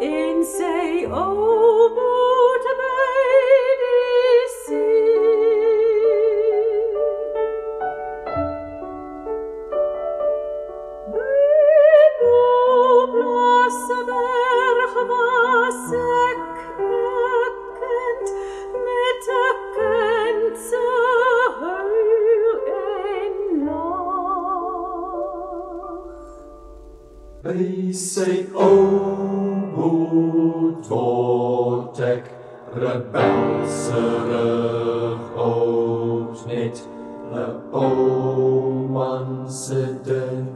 en sy ou boot by die see. By Booplasseberg was ek 'n kind met 'n kind se huil en lach. By sy ou boot word ek rebelserig oud net 'n ou man se dink.